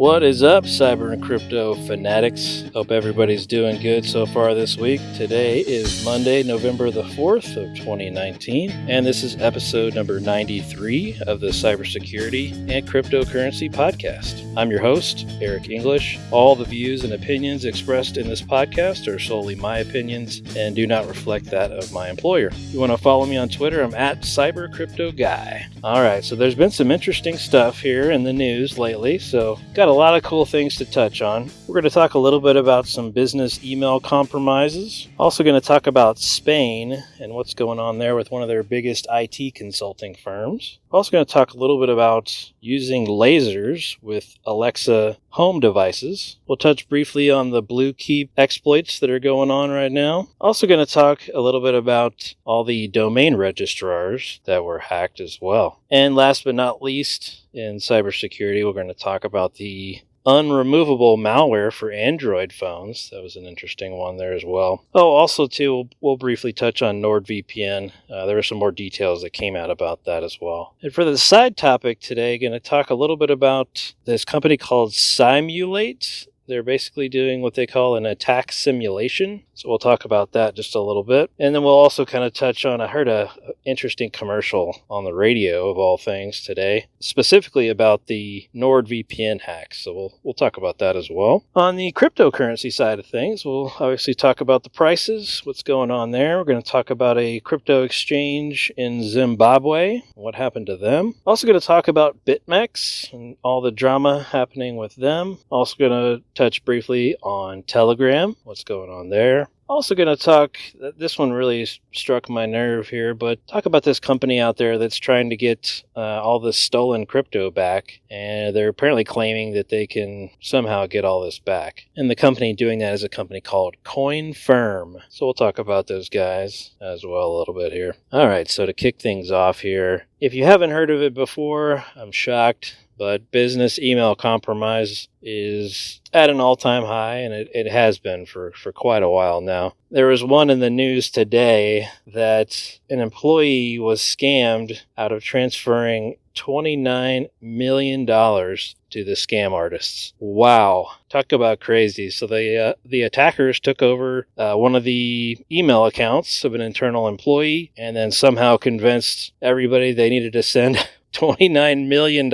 What is up, cyber and crypto fanatics? Hope everybody's doing good so far this week. Today is Monday, November the 4th of 2019, and this is episode number 93 of the Cybersecurity and Cryptocurrency Podcast. I'm your host, Eric English. All the views and opinions expressed in this podcast are solely my opinions and do not reflect that of my employer. If you want to follow me on Twitter, I'm at CyberCryptoGuy. All right, so there's been some interesting stuff here in the news lately, so got a lot of cool things to touch on. We're going to talk a little bit about some business email compromises. Also going to talk about Spain and what's going on there with one of their biggest IT consulting firms. Also going to talk a little bit about using lasers with Alexa home devices. We'll touch briefly on the Bluekeep exploits that are going on right now. Also going to talk a little bit about all the domain registrars that were hacked as well. And last but not least, in cybersecurity, we're going to talk about the unremovable malware for Android phones. That was an interesting one there as well. Oh, also too, we'll briefly touch on NordVPN. There were some more details that came out about that as well. And for the side topic today, going to talk a little bit about this company called Simulate. They're basically doing what they call an attack simulation. So we'll talk about that just a little bit. And then we'll also kind of touch on, I heard an interesting commercial on the radio of all things today, specifically about the NordVPN hacks. So we'll talk about that as well. On the cryptocurrency side of things, we'll obviously talk about the prices, what's going on there. We're going to talk about a crypto exchange in Zimbabwe, what happened to them. Also going to talk about BitMEX and all the drama happening with them. Also going to touch briefly on Telegram, what's going on there. Also going to talk, this one really struck my nerve here, but talk about this company out there that's trying to get all this stolen crypto back, and they're apparently claiming that they can somehow get all this back. And the company doing that is a company called CoinFirm. So we'll talk about those guys as well a little bit here. All right, so to kick things off here, if you haven't heard of it before, I'm shocked. But business email compromise is at an all-time high, and it has been for quite a while now. There was one in the news today that an employee was scammed out of transferring $29 million to the scam artists. Wow. Talk about crazy. So the attackers took over one of the email accounts of an internal employee and then somehow convinced everybody they needed to send $29 million.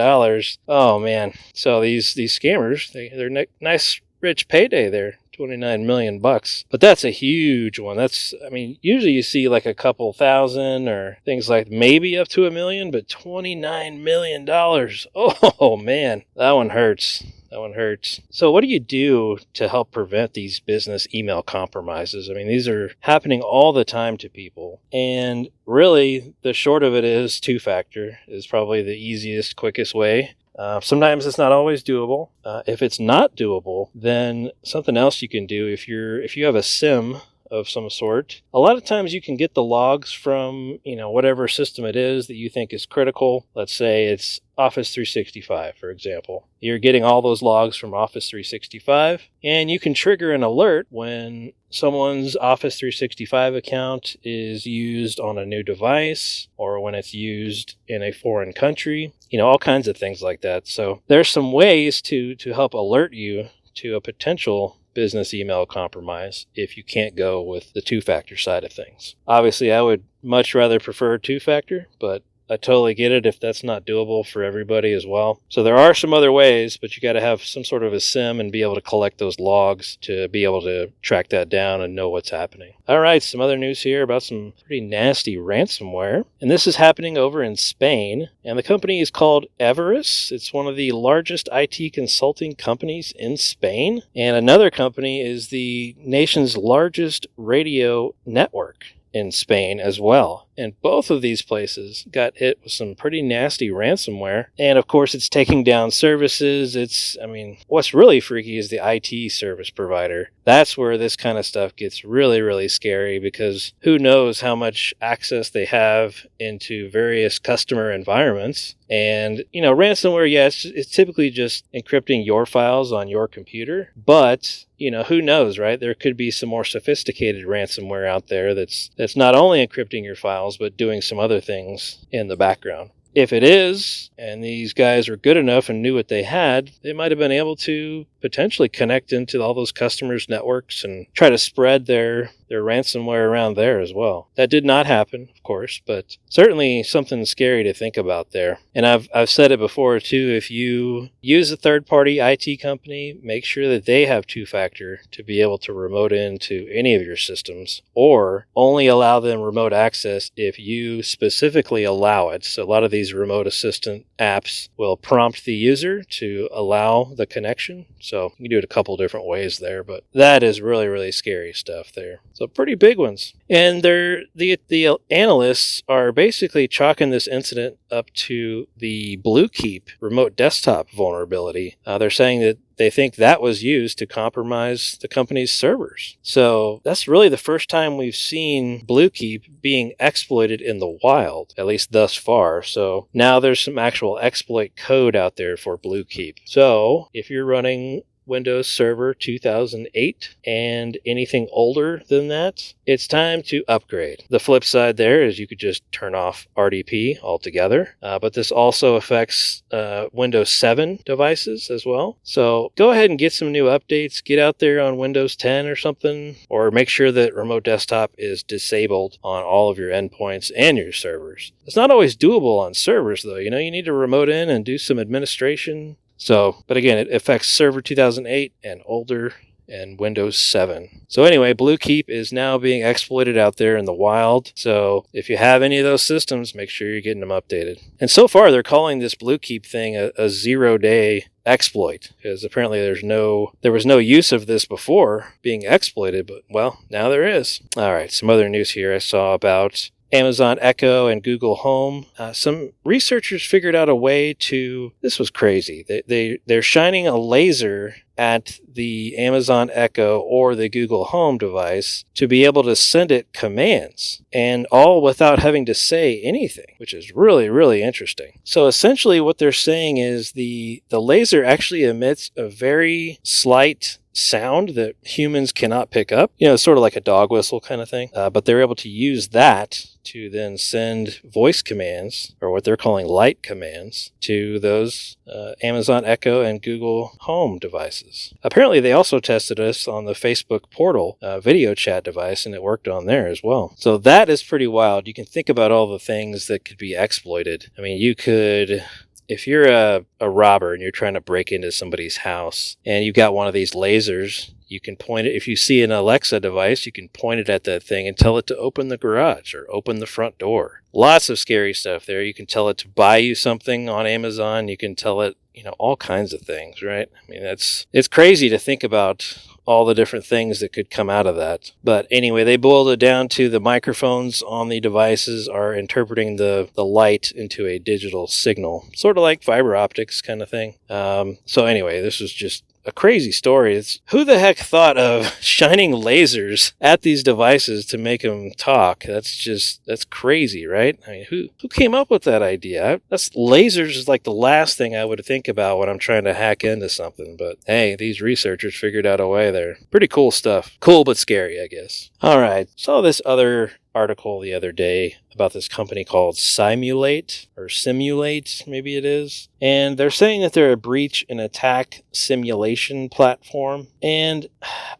Oh, man. So these scammers, they're nice, rich payday there. 29 million bucks. But that's a huge one. Usually you see like a couple thousand or things like maybe up to $1 million, but $29 million. Oh, man. That one hurts. So what do you do to help prevent these business email compromises? These are happening all the time to people. And really, the short of it is two-factor is probably the easiest, quickest way. Sometimes it's not always doable. If it's not doable, then something else you can do if you have a SIM of some sort. A lot of times you can get the logs from, whatever system it is that you think is critical. Let's say it's Office 365, for example. You're getting all those logs from Office 365, and you can trigger an alert when someone's Office 365 account is used on a new device or when it's used in a foreign country, all kinds of things like that. So there's some ways to help alert you to a potential business email compromise if you can't go with the two-factor side of things. Obviously, I would much rather prefer two-factor, but I totally get it if that's not doable for everybody as well. So there are some other ways, but you got to have some sort of a SIM and be able to collect those logs to be able to track that down and know what's happening. All right, some other news here about some pretty nasty ransomware. And this is happening over in Spain. And the company is called Everis. It's one of the largest IT consulting companies in Spain. And another company is the nation's largest radio network in Spain as well. And both of these places got hit with some pretty nasty ransomware. And of course, it's taking down services. What's really freaky is the IT service provider. That's where this kind of stuff gets really, really scary because who knows how much access they have into various customer environments. And, ransomware, it's typically just encrypting your files on your computer. But, who knows, right? There could be some more sophisticated ransomware out there that's not only encrypting your files, but doing some other things in the background. if it is, and these guys are good enough and knew what they had, they might have been able to potentially connect into all those customers' networks and try to spread their ransomware around there as well. That did not happen, of course, but certainly something scary to think about there. And I've said it before too, if you use a third-party IT company, make sure that they have two-factor to be able to remote into any of your systems, or only allow them remote access if you specifically allow it. So a lot of these remote assistant apps will prompt the user to allow the connection. So you can do it a couple different ways there, but that is really, really scary stuff there. So pretty big ones. And the analysts are basically chalking this incident up to the Bluekeep remote desktop vulnerability. They're saying that they think that was used to compromise the company's servers. So that's really the first time we've seen Bluekeep being exploited in the wild, at least thus far. So now there's some actual exploit code out there for Bluekeep. So if you're running Windows Server 2008 and anything older than that, it's time to upgrade. The flip side there is you could just turn off RDP altogether, but this also affects Windows 7 devices as well. So go ahead and get some new updates. Get out there on Windows 10 or something, or make sure that Remote Desktop is disabled on all of your endpoints and your servers. It's not always doable on servers though. You need to remote in and do some administration. So, but again, it affects Server 2008 and older and Windows 7. So anyway, Bluekeep is now being exploited out there in the wild. So if you have any of those systems, make sure you're getting them updated. And so far, they're calling this Bluekeep thing a 0-day exploit, because apparently there was no use of this before being exploited, but well, now there is. All right, some other news here I saw about Amazon Echo and Google Home. Some researchers figured out a way to, this was crazy. They're shining a laser at the Amazon Echo or the Google Home device to be able to send it commands, and all without having to say anything, which is really, really interesting. So essentially what they're saying is the laser actually emits a very slight sound that humans cannot pick up. Sort of like a dog whistle kind of thing. But they're able to use that to then send voice commands, or what they're calling light commands, to those Amazon Echo and Google Home devices. Apparently, they also tested us on the Facebook Portal video chat device, and it worked on there as well. So that is pretty wild. You can think about all the things that could be exploited. I mean, you could... If you're a robber and you're trying to break into somebody's house and you got one of these lasers, you can point it. If you see an Alexa device, you can point it at that thing and tell it to open the garage or open the front door. Lots of scary stuff there. You can tell it to buy you something on Amazon. You can tell it, all kinds of things, right? I mean, it's crazy to think about all the different things that could come out of that. But anyway, they boiled it down to the microphones on the devices are interpreting the light into a digital signal, sort of like fiber optics kind of thing. So anyway, this was just a crazy story. It's who the heck thought of shining lasers at these devices to make them talk? That's crazy, right? I mean, who came up with that idea? Lasers is like the last thing I would think about when I'm trying to hack into something. But hey, these researchers figured out a way there. Pretty cool stuff. Cool but scary, I guess. All right. Saw this other article the other day about this company called Simulate, maybe it is. And they're saying that they're a breach and attack simulation platform. And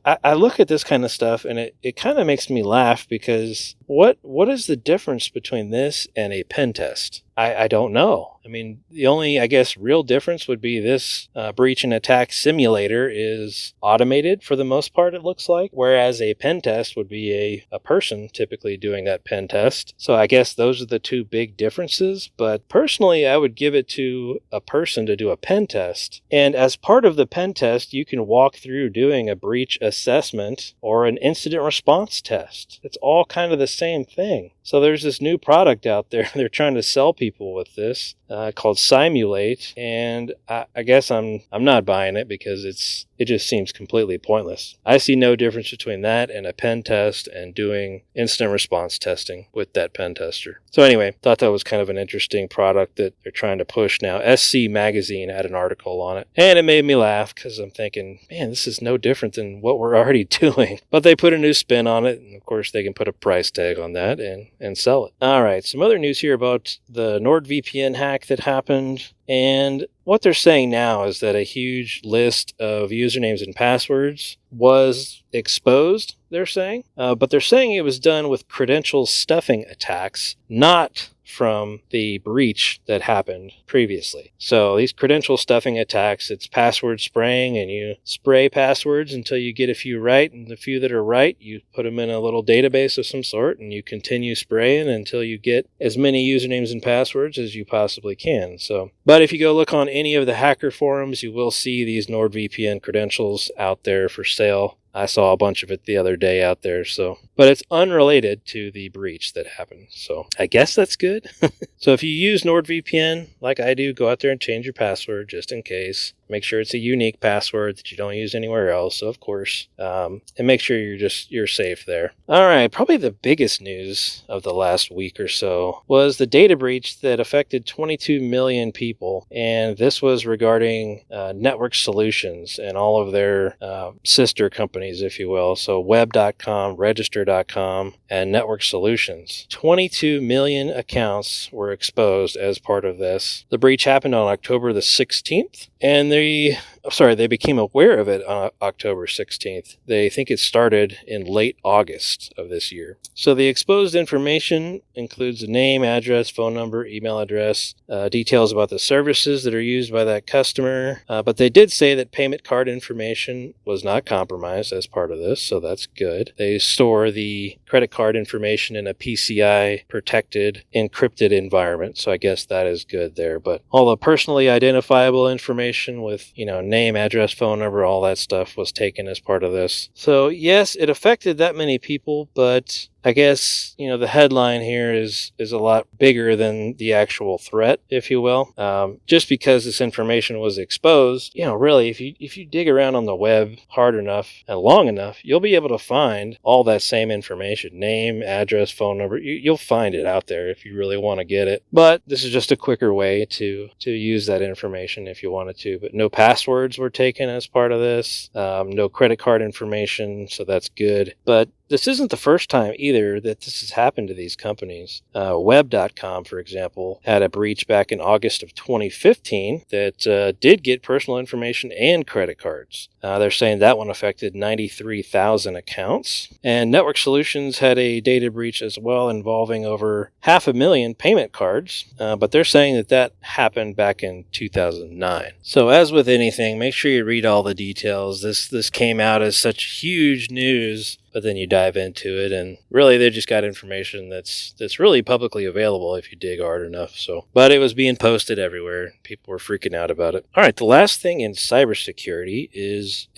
I look at this kind of stuff and it kind of makes me laugh, because what is the difference between this and a pen test? I don't know. I mean, the only, I guess, real difference would be this breach and attack simulator is automated for the most part, it looks like, whereas a pen test would be a person typically doing that pen test. So I guess those are the two big differences. But personally, I would give it to a person to do a pen test. And as part of the pen test, you can walk through doing a breach assessment or an incident response test. It's all kind of the same thing. So there's this new product out there. They're trying to sell people with this called Simulate, and I guess I'm not buying it because it just seems completely pointless. I see no difference between that and a pen test and doing incident response testing with that pen tester. So anyway, thought that was kind of an interesting product that they're trying to push now. SC Magazine had an article on it, and it made me laugh because I'm thinking, man, this is no different than what we're already doing. But they put a new spin on it, and of course they can put a price tag on that and sell it. All right, some other news here about the a NordVPN hack that happened. And what they're saying now is that a huge list of usernames and passwords was exposed, they're saying. But they're saying it was done with credential stuffing attacks, not from the breach that happened previously. So these credential stuffing attacks, it's password spraying, and you spray passwords until you get a few right, and the few that are right, you put them in a little database of some sort, and you continue spraying until you get as many usernames and passwords as you possibly can. But if you go look on any of the hacker forums, you will see these NordVPN credentials out there for sale. I saw a bunch of it the other day out there, but it's unrelated to the breach that happened. So I guess that's good. So if you use NordVPN, like I do, go out there and change your password just in case. Make sure it's a unique password that you don't use anywhere else, of course. And make sure you're safe there. All right, probably the biggest news of the last week or so was the data breach that affected 22 million people. And this was regarding Network Solutions and all of their sister companies, if you will. So Web.com, Register.com, and Network Solutions. 22 million accounts were exposed as part of this. The breach happened on October the 16th, and they became aware of it on October 16th. They think it started in late August of this year. So the exposed information includes the name, address, phone number, email address, details about the services that are used by that customer. But they did say that payment card information was not compromised as part of this, so that's good. They store the credit card information in a PCI protected, encrypted environment, so I guess that is good there. But all the personally identifiable information with, name, address, phone number, all that stuff was taken as part of this. So yes, it affected that many people, but I guess, the headline here is a lot bigger than the actual threat, if you will. Just because this information was exposed, really, if you dig around on the web hard enough and long enough, you'll be able to find all that same information. Name, address, phone number. You'll find it out there if you really want to get it. But this is just a quicker way to use that information if you wanted to. But no passwords were taken as part of this. No credit card information, so that's good. But this isn't the first time either that this has happened to these companies. Web.com, for example, had a breach back in August of 2015 that did get personal information and credit cards. They're saying that one affected 93,000 accounts. And Network Solutions had a data breach as well involving over 500,000 payment cards, but they're saying that happened back in 2009. So as with anything, make sure you read all the details. This came out as such huge news, but then you dive into it, and really they just got information that's really publicly available if you dig hard enough. But it was being posted everywhere. People were freaking out about it. All right, the last thing in cybersecurity is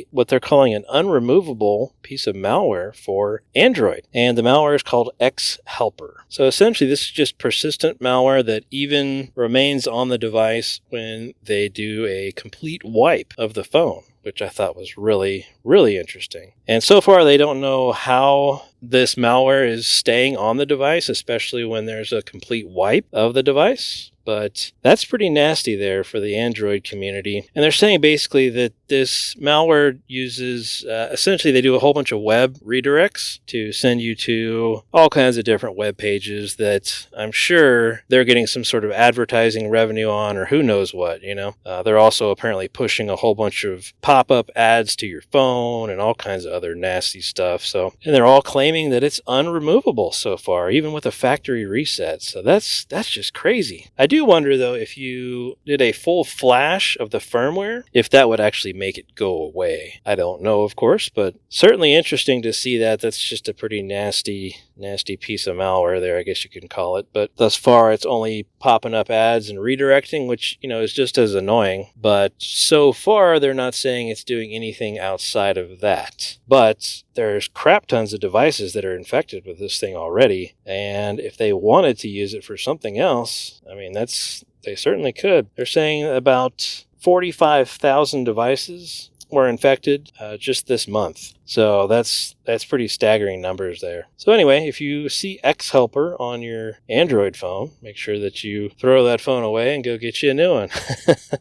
what they're calling an unremovable piece of malware for Android, and the malware is called X-Helper. So essentially, this is just persistent malware that even remains on the device when they do a complete wipe of the phone, which I thought was really, really interesting. And so far, they don't know how this malware is staying on the device, especially when there's a complete wipe of the device. But that's pretty nasty there for the Android community. And they're saying basically that this malware uses, essentially they do a whole bunch of web redirects to send you to all kinds of different web pages that I'm sure they're getting some sort of advertising revenue on, or who knows what, They're also apparently pushing a whole bunch of pop-up ads to your phone and all kinds of other nasty stuff. And they're all claiming that it's unremovable so far, even with a factory reset. So that's just crazy. I do wonder, though, if you did a full flash of the firmware, if that would actually make it go away. I don't know, of course, but certainly interesting to see that. That's just a pretty nasty piece of malware there, I guess you can call it. But thus far, it's only popping up ads and redirecting, which, is just as annoying. But so far, they're not saying it's doing anything outside of that. But there's crap tons of devices that are infected with this thing already. And if they wanted to use it for something else, they certainly could. They're saying about 45,000 devices were infected just this month. So that's pretty staggering numbers there. So anyway, if you see X-Helper on your Android phone, make sure that you throw that phone away and go get you a new one.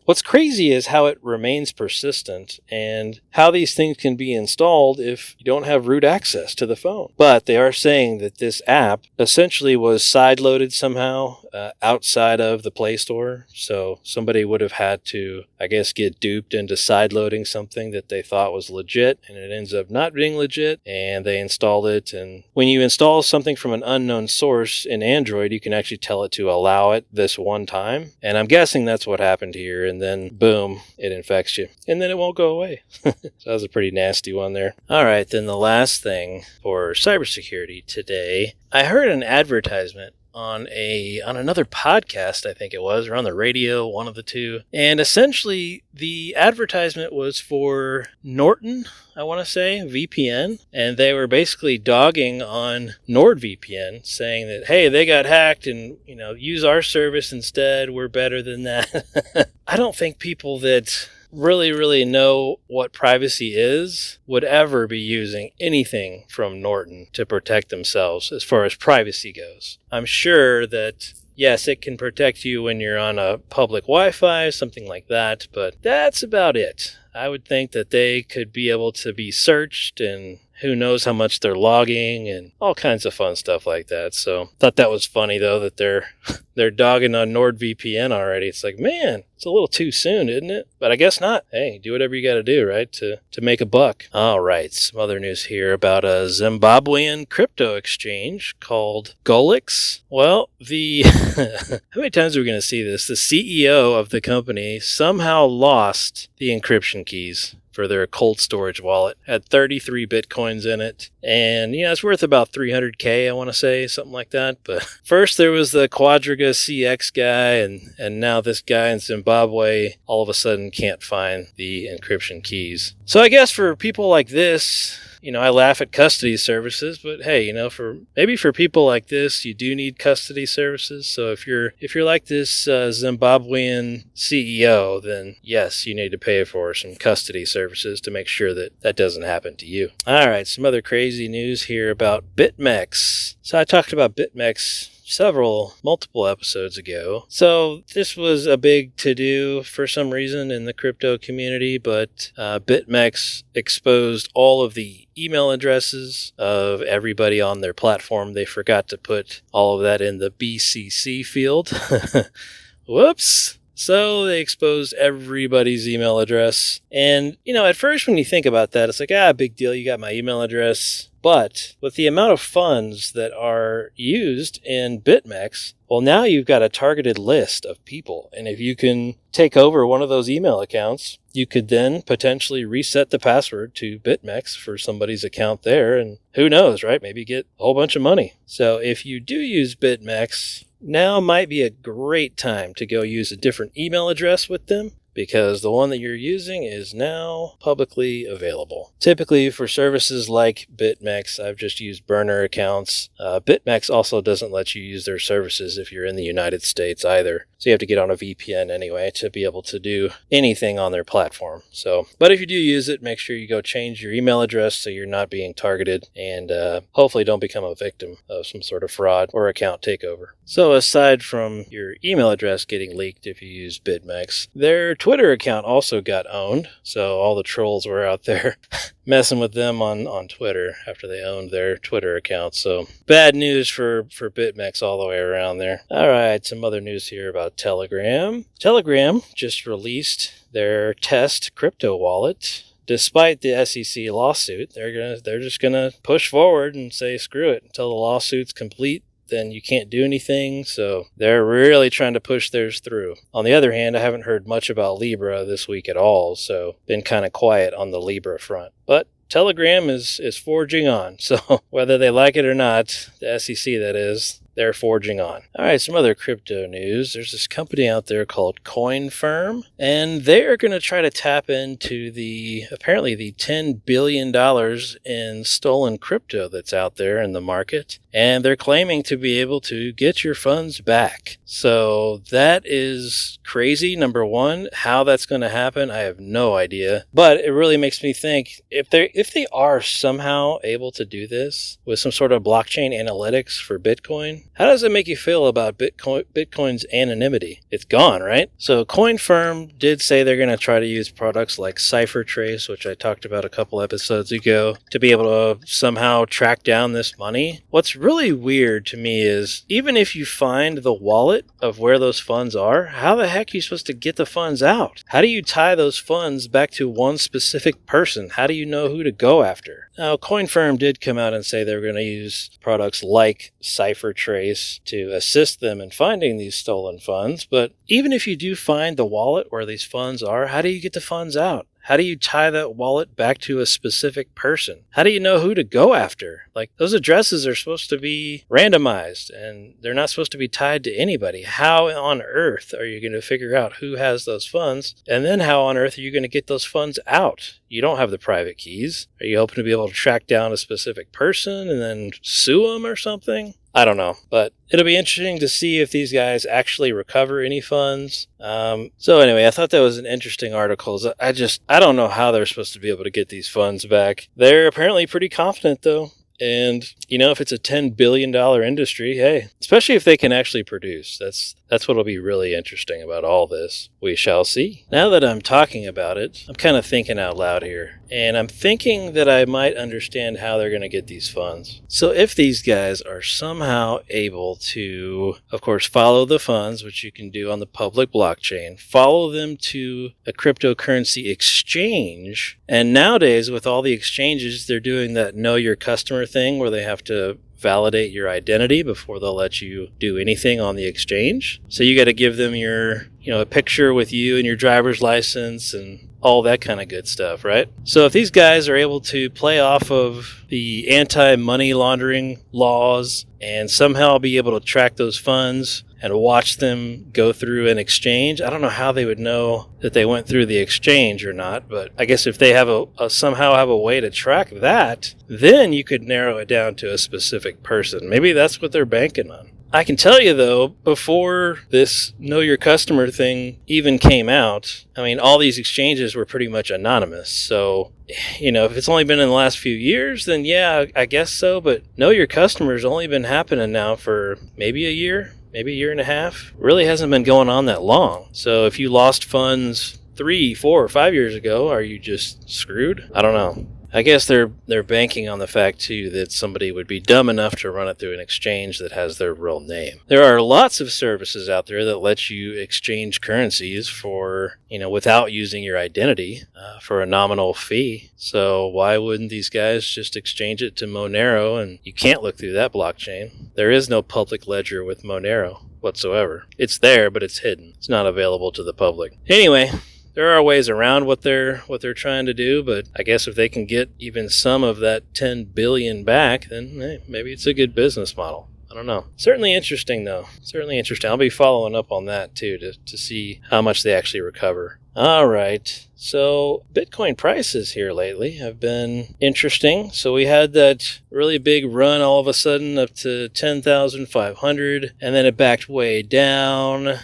What's crazy is how it remains persistent and how these things can be installed if you don't have root access to the phone. But they are saying that this app essentially was sideloaded somehow outside of the Play Store. So somebody would have had to, I guess, get duped into sideloading something that they thought was legit, and it ends up not being legit, and they installed it. And when you install something from an unknown source in Android, you can actually tell it to allow it this one time. And I'm guessing that's what happened here, and then boom, it infects you. And then it won't go away. So that was a pretty nasty one there. All right, then the last thing for cybersecurity today, I heard an advertisement on another podcast, I think it was, or on the radio, one of the two. And essentially, the advertisement was for Norton, I want to say, VPN. And they were basically dogging on NordVPN, saying that, hey, they got hacked and, use our service instead. We're better than that. I don't think people that really know what privacy is would ever be using anything from Norton to protect themselves as far as privacy goes. I'm sure that, yes, it can protect you when you're on a public Wi-Fi, something like that, but that's about it. I would think that they could be able to be searched, and who knows how much they're logging and all kinds of fun stuff like that. So thought that was funny, though, that they're dogging on NordVPN already. It's like, man, it's a little too soon, isn't it? But I guess not. Hey, do whatever you got to do, right, to make a buck. All right, some other news here about a Zimbabwean crypto exchange called Golix. Well, how many times are we going to see this? The CEO of the company somehow lost the encryption keys for their cold storage wallet. Had 33 Bitcoins in it. And, it's worth about $300K, I want to say, something like that. But first there was the Quadriga CX guy, and now this guy in Zimbabwe all of a sudden can't find the encryption keys. So I guess for people like this, I laugh at custody services, but hey, for people like this, you do need custody services. So if you're like this Zimbabwean CEO, then yes, you need to pay for some custody services to make sure that doesn't happen to you. All right, some other crazy news here about BitMEX. So I talked about BitMEX multiple episodes ago. So this was a big to-do for some reason in the crypto community, but BitMEX exposed all of the email addresses of everybody on their platform. They forgot to put all of that in the BCC field. Whoops. So they exposed everybody's email address. And, at first when you think about that, it's like, big deal, you got my email address. But with the amount of funds that are used in BitMEX, well, now you've got a targeted list of people. And if you can take over one of those email accounts, you could then potentially reset the password to BitMEX for somebody's account there. And who knows, right? Maybe get a whole bunch of money. So if you do use BitMEX, now might be a great time to go use a different email address with them, because the one that you're using is now publicly available. Typically for services like BitMEX, I've just used burner accounts. BitMEX also doesn't let you use their services if you're in the United States either. So you have to get on a VPN anyway to be able to do anything on their platform. But if you do use it, make sure you go change your email address so you're not being targeted, and hopefully don't become a victim of some sort of fraud or account takeover. So aside from your email address getting leaked if you use BitMEX, their Twitter account also got owned. So all the trolls were out there messing with them on Twitter after they owned their Twitter account. So bad news for BitMEX all the way around there. All right, some other news here about Telegram. Telegram just released their test crypto wallet. Despite the SEC lawsuit, they're just gonna push forward and say screw it until the lawsuit's complete. Then you can't do anything. So they're really trying to push theirs through. On the other hand, I haven't heard much about Libra this week at all, so been kind of quiet on the Libra front. But Telegram is forging on. So whether they like it or not, the SEC that is, they're forging on. All right, some other crypto news. There's this company out there called CoinFirm, and they're going to try to tap into apparently the $10 billion in stolen crypto that's out there in the market. and they're claiming to be able to get your funds back. So that is crazy. Number one, how that's going to happen, I have no idea. But it really makes me think, if they are somehow able to do this with some sort of blockchain analytics for Bitcoin, how does it make you feel about Bitcoin's anonymity? It's gone, right? So CoinFirm did say they're going to try to use products like CipherTrace, which I talked about a couple episodes ago, to be able to somehow track down this money. What's really weird to me is, even if you find the wallet of where those funds are, how the heck are you supposed to get the funds out? How do you tie those funds back to one specific person? How do you know who to go after? Now, CoinFirm did come out and say they were going to use products like CipherTrace to assist them in finding these stolen funds, but even if you do find the wallet where these funds are, how do you get the funds out? How do you tie that wallet back to a specific person? How do you know who to go after? Like, those addresses are supposed to be randomized, and they're not supposed to be tied to anybody. How on earth are you going to figure out who has those funds? And then how on earth are you going to get those funds out? You don't have the private keys. Are you hoping to be able to track down a specific person and then sue them or something? I don't know, but it'll be interesting to see if these guys actually recover any funds. So anyway, I thought that was an interesting article. I don't know how they're supposed to be able to get these funds back. They're apparently pretty confident, though. And, if it's a $10 billion industry, hey, especially if they can actually produce, that's what'll be really interesting about all this. We shall see. Now that I'm talking about it, I'm kind of thinking out loud here, and I'm thinking that I might understand how they're going to get these funds. So if these guys are somehow able to, of course, follow the funds, which you can do on the public blockchain, follow them to a cryptocurrency exchange, and nowadays with all the exchanges, they're doing that know your customer thing where they have to validate your identity before they'll let you do anything on the exchange. So you got to give them your, a picture with you and your driver's license and all that kind of good stuff, right? So if these guys are able to play off of the anti-money laundering laws and somehow be able to track those funds and watch them go through an exchange, I don't know how they would know that they went through the exchange or not, but I guess if they have somehow have a way to track that, then you could narrow it down to a specific person. Maybe that's what they're banking on. I can tell you, though, before this Know Your Customer thing even came out, all these exchanges were pretty much anonymous. So, if it's only been in the last few years, then yeah, I guess so. But Know Your Customer's only been happening now for maybe a year and a half. Really hasn't been going on that long. So if you lost funds 3, 4, or 5 years ago, are you just screwed? I don't know. I guess they're banking on the fact, too, that somebody would be dumb enough to run it through an exchange that has their real name. There are lots of services out there that let you exchange currencies for, without using your identity for a nominal fee. So why wouldn't these guys just exchange it to Monero? And you can't look through that blockchain. There is no public ledger with Monero whatsoever. It's there, but it's hidden. It's not available to the public. Anyway, there are ways around what they're trying to do, but I guess if they can get even some of that $10 billion back, then maybe it's a good business model. I don't know. Certainly interesting, though. Certainly interesting. I'll be following up on that, too, to see how much they actually recover. All right. So Bitcoin prices here lately have been interesting. So we had that really big run all of a sudden up to 10,500, and then it backed way down.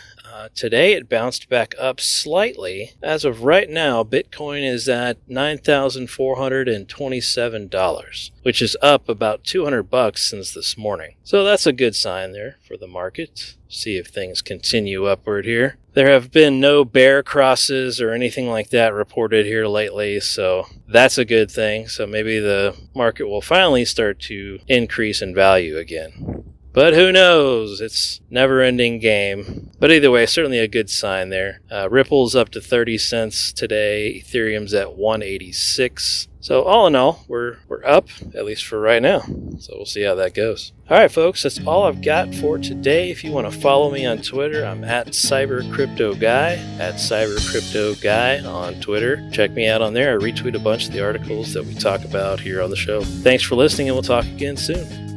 Today it bounced back up slightly. As of right now, Bitcoin is at $9,427, which is up about $200 since this morning. So that's a good sign there for the market. See if things continue upward here. There have been no bear crosses or anything like that reported here lately, so that's a good thing. So maybe the market will finally start to increase in value again. But who knows? It's never-ending game. But either way, certainly a good sign there. Ripple's up to 30 cents today. Ethereum's at 186. So all in all, we're up, at least for right now. So we'll see how that goes. All right, folks, that's all I've got for today. If you want to follow me on Twitter, I'm at CyberCryptoGuy, at CyberCryptoGuy on Twitter. Check me out on there. I retweet a bunch of the articles that we talk about here on the show. Thanks for listening, and we'll talk again soon.